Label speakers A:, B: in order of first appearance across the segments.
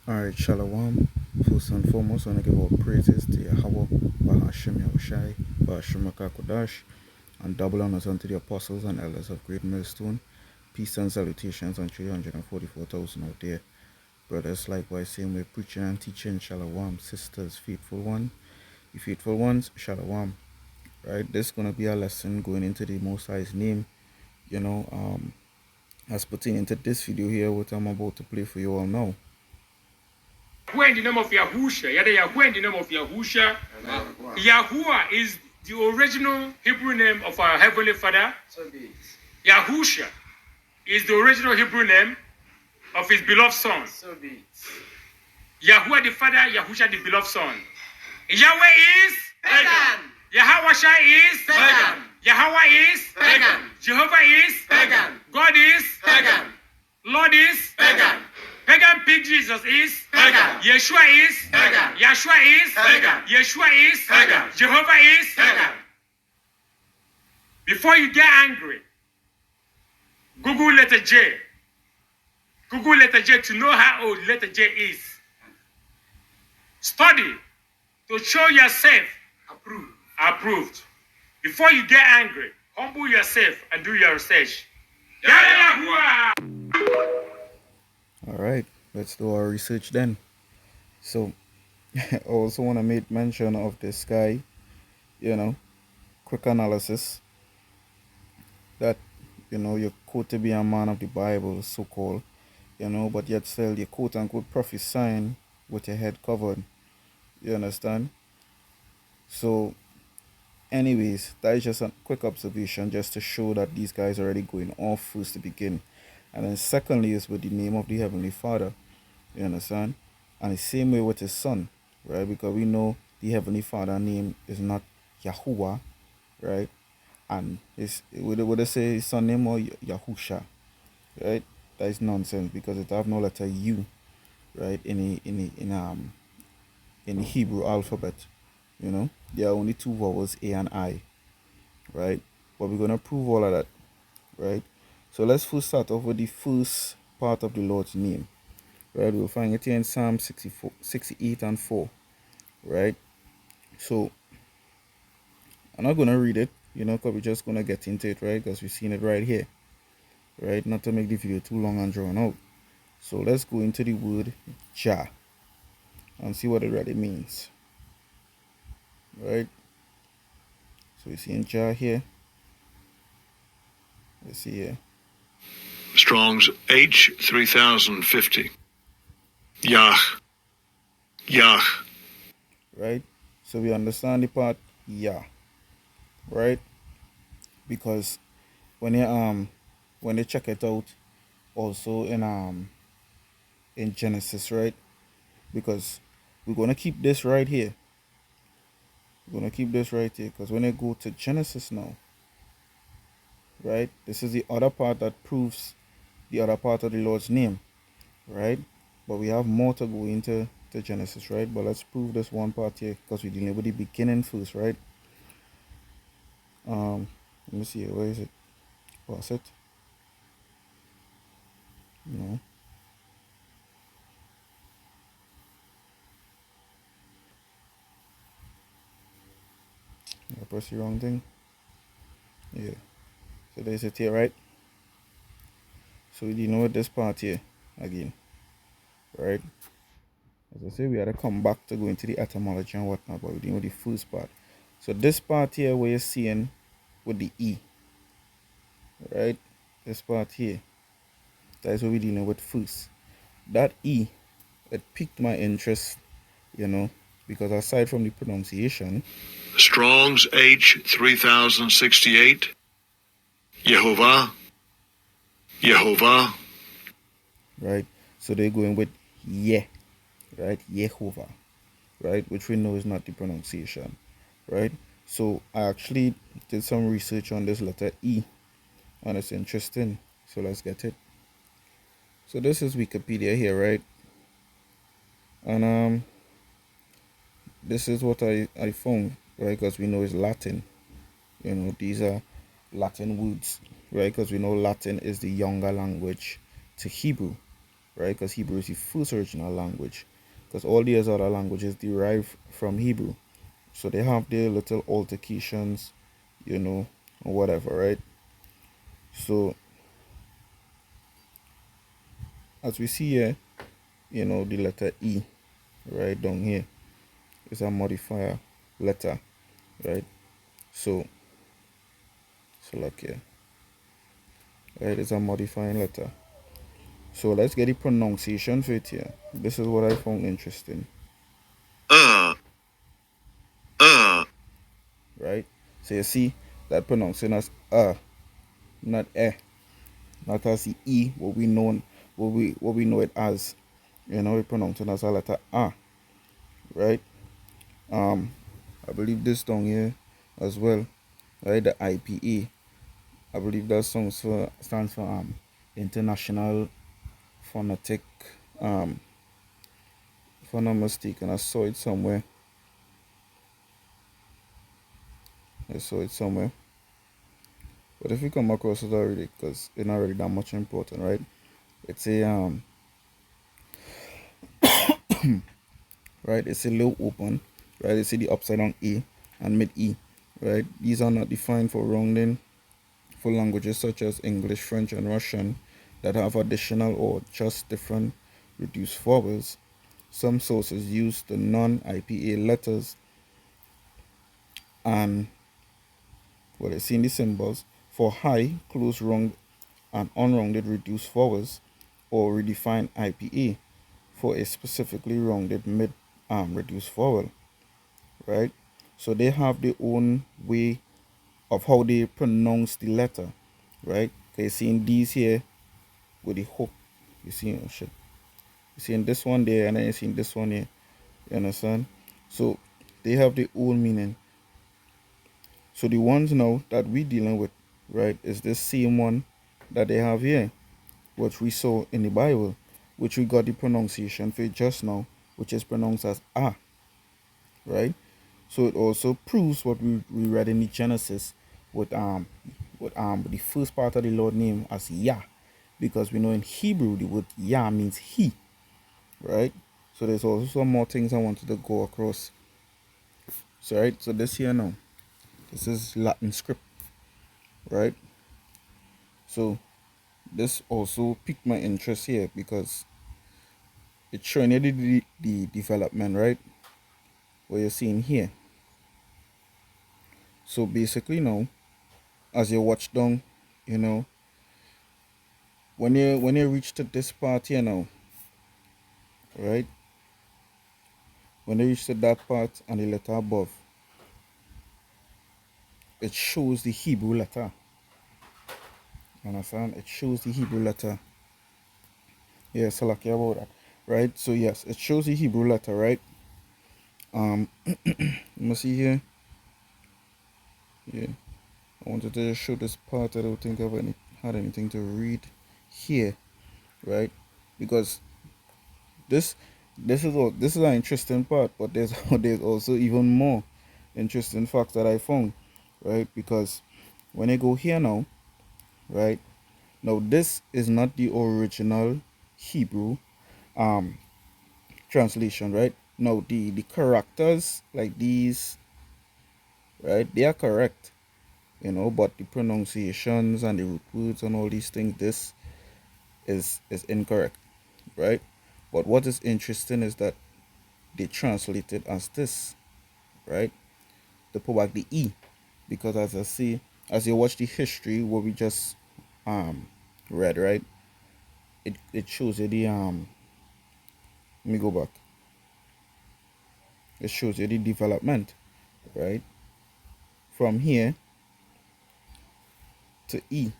A: Alright, Shalom. First and foremost, I want to give all praises to Yahweh, Bahashim Yahushai, Bahashim Kodash, and double honors unto the apostles and elders of Great Millstone. Peace and salutations on 344,000 out there. Brothers, likewise, same way, preaching and teaching, Shalom. Sisters, faithful one. The faithful ones, Shalom. Right, this is going to be a lesson going into the Most High's name, as pertaining to this video here, what I'm about to play for you all now.
B: Yahuwah in the name of Yahusha. Yahuwah in the name of Yahusha. Yahuwah is the original Hebrew name of our Heavenly Father. Yahusha is the original Hebrew name of his beloved Son. Yahuwah the Father, Yahusha the beloved Son. Yahweh is pagan. Yahweh is pagan. Yahweh is pagan. Jehovah is pagan. God is pagan. Lord is pagan. Pagan Pig Jesus is pagan. Yeshua is pagan. Yeshua is pagan. Yeshua is pagan. Jehovah is pagan. Before you get angry, Google letter J. Google letter J to know how old letter J is. Study to show yourself approved. Before you get angry, humble yourself and do your research.
A: Alright, let's do our research then. So, I also want to make mention of this guy, quick analysis. That, you're quote to be a man of the Bible, so called, but yet still you're quote unquote prophesying with your head covered. You understand? So, anyways, that is just a quick observation just to show that these guys are already going off first to begin. And then secondly is with the name of the Heavenly Father. You understand? And the same way with his son, right? Because we know the Heavenly Father name is not Yahuwah, right? And would they say his son name or Yahusha, right? That is nonsense because it have no letter U, right? In the Hebrew alphabet, there are only two vowels, A and I, right? But we're gonna prove all of that, right? So let's first start off with the first part of the Lord's name, right? We'll find it here in Psalm 64, 68 and 4, right? So I'm not gonna read it, because we're just gonna get into it, right? Because we've seen it right here, right? Not to make the video too long and drawn out. So let's go into the word Jah and see what it really means, right? So we see in Jah here. Let's see here.
C: Strong's H3050. Yah. Yah.
A: Right? So we understand the part Yah, right? Because when you check it out also in Genesis, right? Because we're gonna keep this right here. We're gonna keep this right here because when I go to Genesis now, right? This is the other part that proves the other part of the Lord's name, right? But we have more to go into the Genesis, right? But let's prove this one part here because we're dealing with the beginning first, right? Let me see here. Where is it? Pass it. No. I press the wrong thing. Yeah. So there's it here, right? So we're dealing with this part here again, right? As I say, we had to come back to go into the etymology and whatnot, but we're dealing with the first part. So this part here where you're seeing with the E, right? This part here, that is what we're dealing with first. That E, it piqued my interest, because aside from the pronunciation,
C: Strong's H3068. Yehovah. Yehovah.
A: right? So they're going with Yeh, right? Yehovah, right? Which we know is not the pronunciation, right? So I actually did some research on this letter E, and it's interesting. So let's get it. So this is Wikipedia here, right? And this is what I found, right? Because we know it's Latin. These are Latin words, right? Because we know Latin is the younger language to Hebrew, right? Because Hebrew is the first original language. Because all these other languages derive from Hebrew. So they have their little altercations, or whatever, right? So as we see here, the letter E, right down here is a modifier letter, right? So look here, right? It's a modifying letter. So let's get the pronunciation for it here. This is what I found interesting,
C: uh, uh,
A: right? So you see that pronouncing as not not as the E, what we know it as. We pronounce it as a letter right? Um, I believe this down here as well, right? The IPA. I believe that stands for International Phonetic. Um, if I'm not mistaken, I saw it somewhere. I saw it somewhere. But if you come across it already, because it's not really that much important, right? It's a right. It's a low open, right? It's the upside down A and mid E, right? These are not defined for rounding for languages such as English, French, and Russian that have additional or just different reduced vowels. Some sources use the non-IPA letters and what I see in the symbols for high, close round, and unrounded reduced vowels, or redefine IPA for a specifically rounded mid reduced vowel, right? So they have their own way of how they pronounce the letter, right? Okay, seeing these here with the hook, you see, oh shit, you seeing this one there, and then you seeing this one here. You understand? So they have their own meaning. So the ones now that we dealing with, right, is the same one that they have here, what we saw in the Bible, which we got the pronunciation for just now, which is pronounced as right? So it also proves what we read in the Genesis with the first part of the Lord name as Yah, because we know in Hebrew the word Yah means he, right? So there's also some more things I wanted to go across. So right, so this here now, this is Latin script, right? So this also piqued my interest here because it's showing you the development, right? What you're seeing here. So basically now, as you watch down, you know, when you reach to this part here now, right? When you reach to that part and the letter above, it shows the Hebrew letter. Understand? It shows the Hebrew letter. Yeah, so lucky about that. Right? So yes, it shows the Hebrew letter, right? Let me see here. Yeah. I wanted to show this part. I don't think had anything to read here, right? Because this this is an interesting part, but there's there's also even more interesting facts that I found, right? Because when I go here now, right? Now this is not the original Hebrew um translation, right? Now the characters like these, right? They are correct, but the pronunciations and the root words and all these things, this is incorrect, right? But what is interesting is that they translate it as this, right? They put back the E, because as I see, as you watch the history what we just um read, right? It shows you the let me go back. It shows you the development, right? From here to E,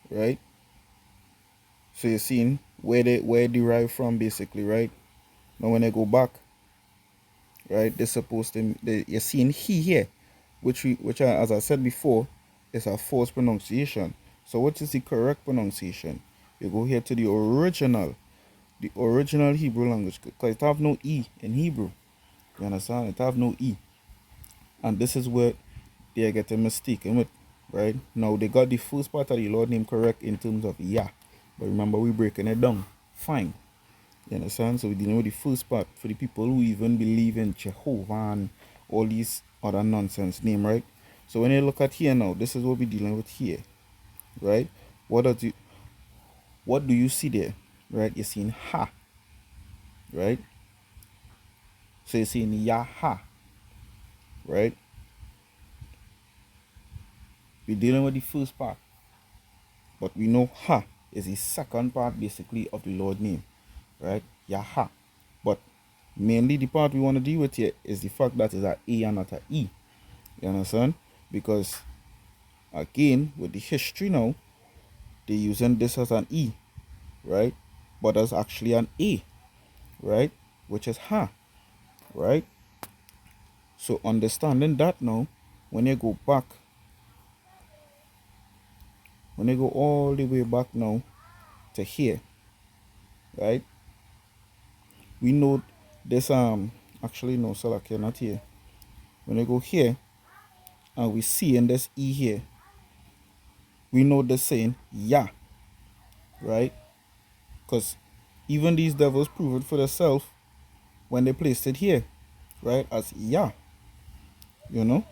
A: right? So you're seeing where it derived from basically, right? Now when I go back, right, they're supposed to you're seeing he here, as I said before, is a false pronunciation. So what is the correct pronunciation? You go here to the original Hebrew language, because it have no E in Hebrew. You understand? It have no E. And this is where they are getting mistaken with, right? Now they got the first part of the Lord name correct in terms of Yah. But remember we breaking it down. Fine. You understand? So we're dealing with the first part for the people who even believe in Jehovah and all these other nonsense name, right? So when you look at here now, this is what we're dealing with here, right? What does you what do you see there? Right? You're seeing ha, right? So you're seeing Yaha, right? We're dealing with the first part. But we know ha is the second part basically of the Lord name, right? Yaha. But mainly the part we want to deal with here is the fact that it's an A and not an E. You understand? Because again, with the history now, they're using this as an E, right? But there's actually an A, right? Which is ha, right? So understanding that now, when you go back, when you go all the way back now to here, right? We know this actually no Salakia not here. When you go here and we see in this E here, we know the saying yeah, right? Because even these devils prove it for themselves when they placed it here, right? As yeah, you know,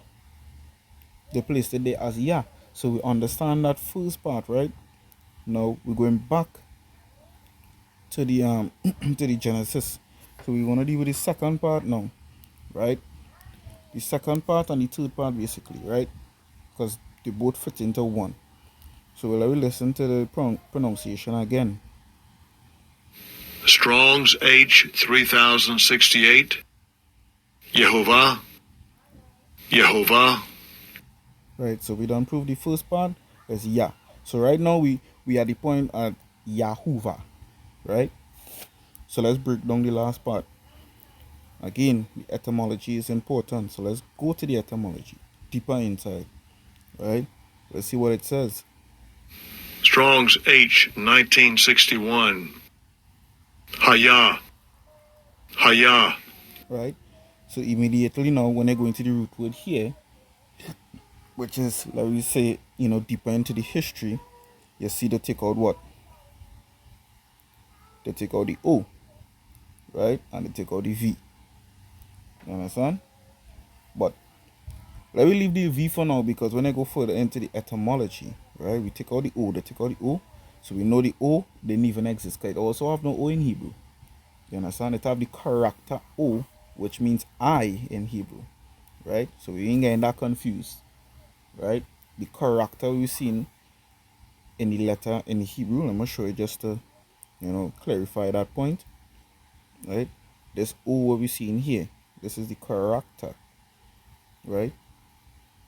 A: they placed it there as yeah. So we understand that first part, right? Now we're going back to the to the Genesis. So we want to deal with the second part now, right? The second part and the third part basically, right? Because they both fit into one. So we'll listen to the pronunciation again.
C: Strong's H 3068. Yehovah. Yehovah.
A: Right, so we done prove the first part is Yah. So right now we are at the point at Yahuwah, right? So let's break down the last part. Again, the etymology is important. So let's go to the etymology deeper inside, right? Let's see what it says.
C: Strong's H 1961. Hayah. Hayah.
A: Right? So immediately now when I go into the root word here, which is like we say, deeper into the history, you see they take out what? They take out the O, right? And they take out the V. You understand? But let me leave the V for now because when I go further into the etymology, right, we take out the O, they take out the O. So we know the O didn't even exist because it also have no O in Hebrew. You understand? It have the character O, which means I in Hebrew, right? So we ain't getting that confused, right? The character we've seen in the letter in the Hebrew, I'm gonna show you just to, clarify that point, right? This O what we see in here, this is the character, right?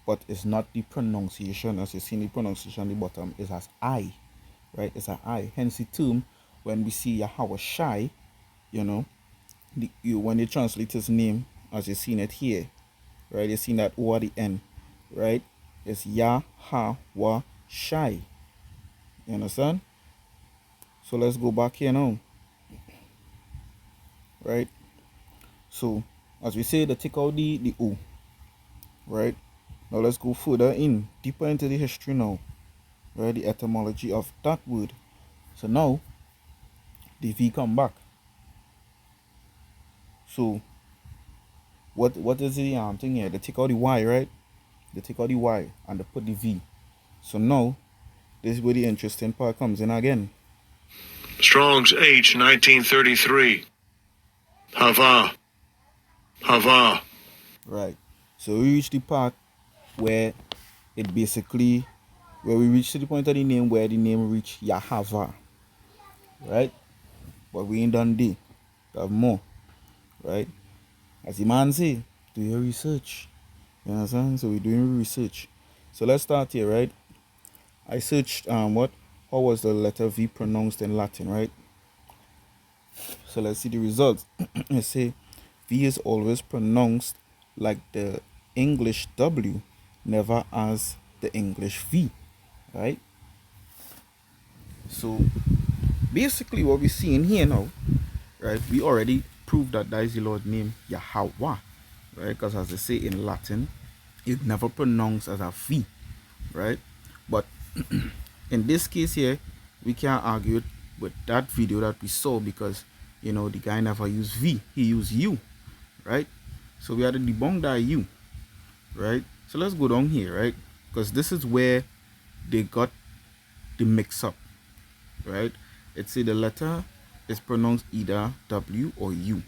A: But it's not the pronunciation as you see in the pronunciation at the bottom, it's as I, right? It's an I. Hence the term when we see Yahweh Shai, when they translate his name as you've seen it here, right? You've seen that O at the end, right? It's Yahweh Shai. You understand? So let's go back here now, right? So as we say, they take out the O, right? Now let's go further in, deeper into the history now, right? The etymology of that word. So now the V come back. So what is the thing here? They take out the Y, right? They take out the Y and they put the V. So now this is where the interesting part comes in again.
C: Strong's H 1933. Hava. Hava.
A: Right. So we reach the part where it basically where we reach to the point of the name where the name reach Yahava. Right? But we ain't done there. We have more. Right? As the man say, do your research. You understand? So we're doing research. So let's start here, right? I searched how was the letter V pronounced in Latin, right? So let's see the results. I say V is always pronounced like the English W, never as the English V, right? So basically what we're seeing here now, right? We already proved that that is the Lord's name, Yahweh, right? Because as they say in Latin, it never pronounced as a V, right? But in this case here, we can't argue with that video that we saw because the guy never used V, he used U, right? So we had to debunk that U, right? So let's go down here, right? Because this is where they got the mix up, right? It's say the letter is pronounced either W or U,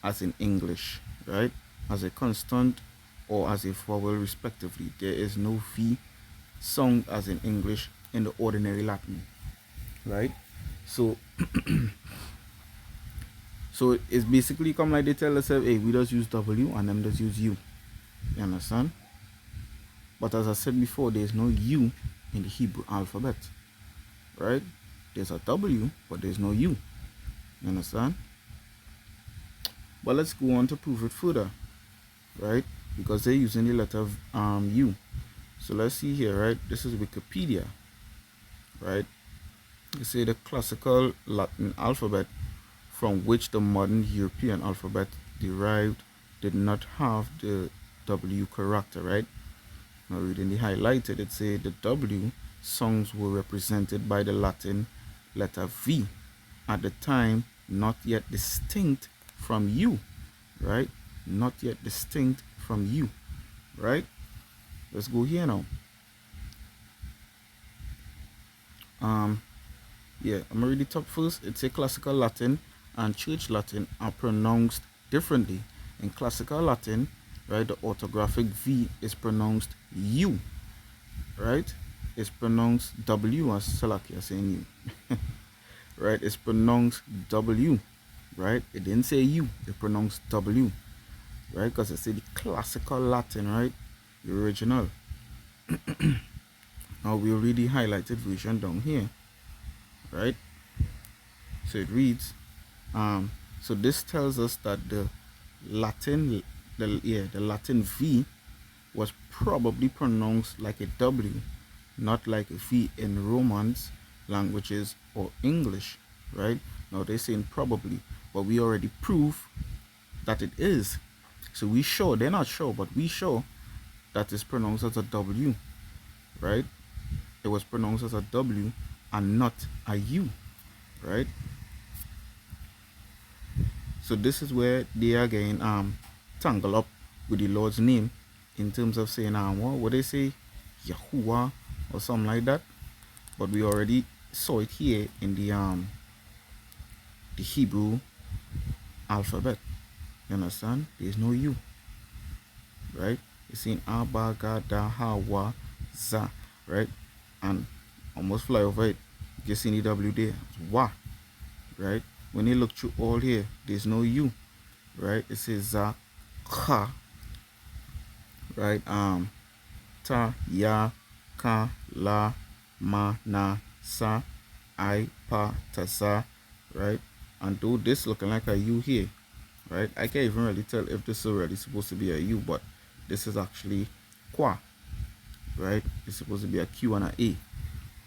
A: as in English, right? As a constant or as a vowel respectively. There is no V sound as in English in the ordinary Latin, right? So so it's basically come like they tell us, hey, we just use W and them just use U. You understand? But as I said before, there's no U in the Hebrew alphabet, right? There's a W, but there's no U. You understand? But let's go on to prove it further, right? Because they're using the letter U. So let's see here, right? This is Wikipedia, right? They say the classical Latin alphabet from which the modern European alphabet derived did not have the W character, right? Now reading the highlighted, it say the W sounds were represented by the Latin letter V, at the time not yet distinct from U, right? Not yet distinct from U, right? Let's go here now. Yeah, I'm gonna read the top first. It's a classical Latin and church Latin are pronounced differently. In classical Latin, right, the orthographic V is pronounced U, right? It's pronounced W as Salakia saying U. Right? It's pronounced W, right? It didn't say U, it pronounced W, right? Because it's the classical Latin, right? The original. Now we'll read the highlighted version down here, right? So it reads, so this tells us that the Latin V was probably pronounced like a W, not like a V in Romance languages or English, right? Now they're saying probably, but we already prove that it is. So we sure, they're not sure, but we sure that it's pronounced as a W, right? It was pronounced as a W and not a U, right? So this is where they are getting tangled up with the Lord's name in terms of saying what they say, Yahuwah or something like that. But we already saw it here in the Hebrew alphabet. You understand? There's no U, right? It's in Abba, Gada, Hawa, Za, right? And almost fly over it. You see the W there, it's Wa, right? When you look through all here, there's no U, right? It says Za, Kha, right? Ta, Ya, Ka, La, Ma, Na, Sa, I, Pa, Ta, Sa, right? And though this looking like a U here, right? I can't even really tell if this is already supposed to be a U, but this is actually Qua, right? It's supposed to be a Q and a A,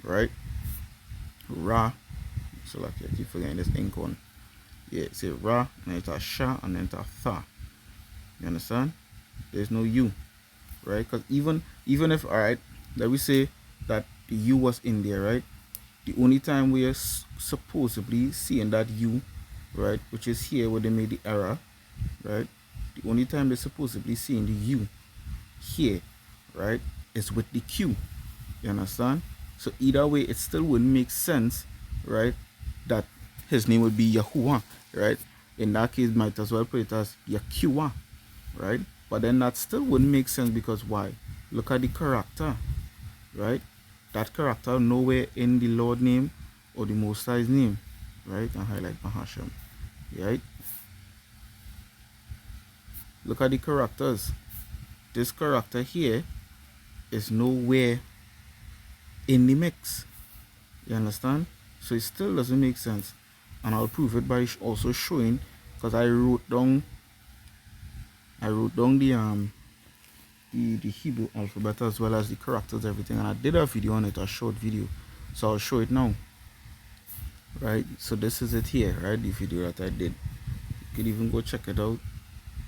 A: right? Ra, so like I keep forgetting this ink on. Yeah, it's a Ra, and it's a Sha, and then it's a Tha. You understand? There's no U, right? Because even if, alright, let me say that the U was in there, right? The only time we are supposedly seeing that U, right, which is here where they made the error, right? The only time they're supposedly seeing the U here, right, is with the Q. You understand? So either way, it still wouldn't make sense, right, that his name would be Yahuwah, right? In that case, might as well put it as Yahuwah, right? But then that still wouldn't make sense because why? Look at the character, right? That character nowhere in the Lord name or the Most High's name, right? And highlight Mahasham, right? Look at the characters. This character here is nowhere in the mix. You understand? So it still doesn't make sense. And I'll prove it by also showing, because I wrote down the Hebrew alphabet as well as the characters, everything, and I did a video on it, a short video. So I'll show it now. Right? So this is it here, right? The video that I did. You could even go check it out.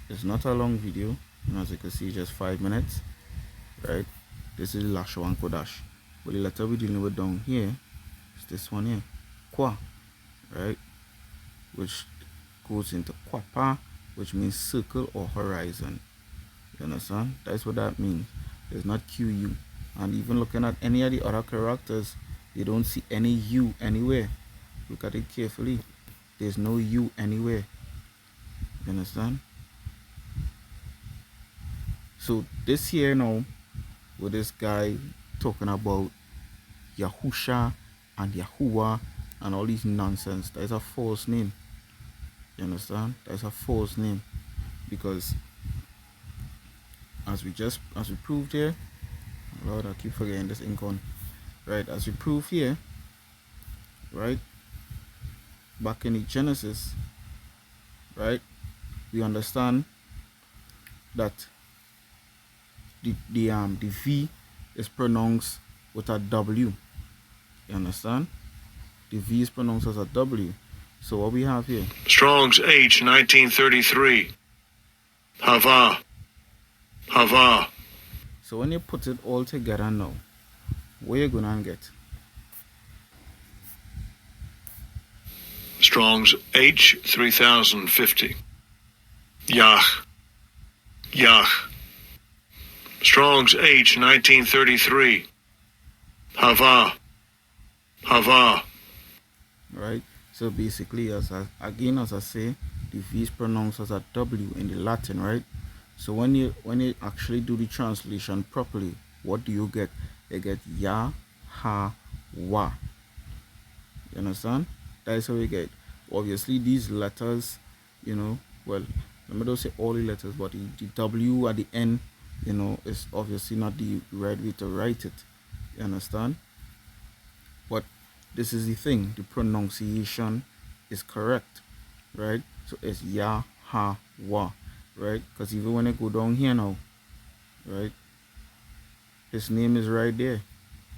A: It's not a long video, and as you can see, just 5 minutes. Right? This is Lasho and Kodash. But the letter we're dealing with down here is this one here, Kwa, right? Which goes into Kwapa, which means circle or horizon. You understand? That's what that means. There's not QU. And even looking at any of the other characters, you don't see any U anywhere. Look at it carefully. There's no U anywhere. You understand? So this here now, with this guy talking about Yahusha and Yahuwah and all these nonsense, that is a false name. You understand? That's a false name. Because as we proved here, Lord, I keep forgetting this ink on. Right, as we prove here, right, back in the Genesis, right, we understand that the V is pronounced with a W. You understand? The V is pronounced as a W. So what we have here?
C: Strong's H 1933. Hava. Hava.
A: So when you put it all together now, what you gonna get?
C: Strong's H 3050. Yah. Yah. Strong's H 1933. Hava. Hava.
A: Right? So basically, as I say, the V is pronounced as a W in the Latin, right? So when you actually do the translation properly, what do you get? You get Ya, Ha, Wa. You understand? That's how you get. Obviously, these letters, well, let me not say all the letters, but the W at the end, is obviously not the right way to write it. You understand? But this is the thing, the pronunciation is correct, right? So it's Ya, Ha, Wa, right? Because even when I go down here now, right, his name is right there,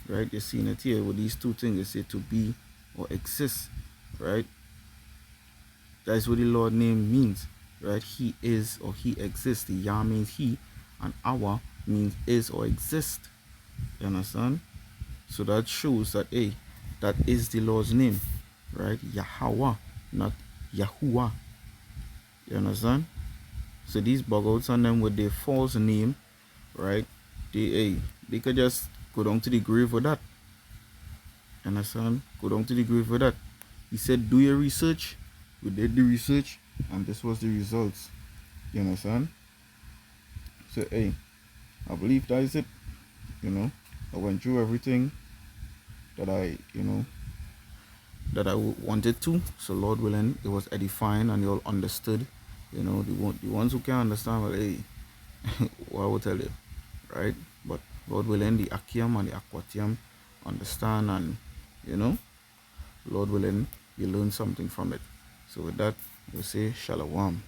A: right? You're seeing it here with these two things. They say to be or exist, right? That's what the Lord name means, right? He is or he exists. The Yah means he, and Awa means is or exist. You understand? So that shows that, hey, that is the Lord's name, right? Yahweh, not Yahuwah. You understand? So these bugouts on them with their false name, right? They could just go down to the grave with that. You understand? Go down to the grave with that. He said, do your research. We did the research, and this was the results. You understand? So, hey, I believe that is it. I went through everything that I wanted to. So, Lord willing, it was edifying and you all understood. The ones who can understand, well, hey, what I will tell you, right? But Lord willing, the Akiam and the Aquatium understand, and Lord willing, you learn something from it. So with that, we'll say Shalom.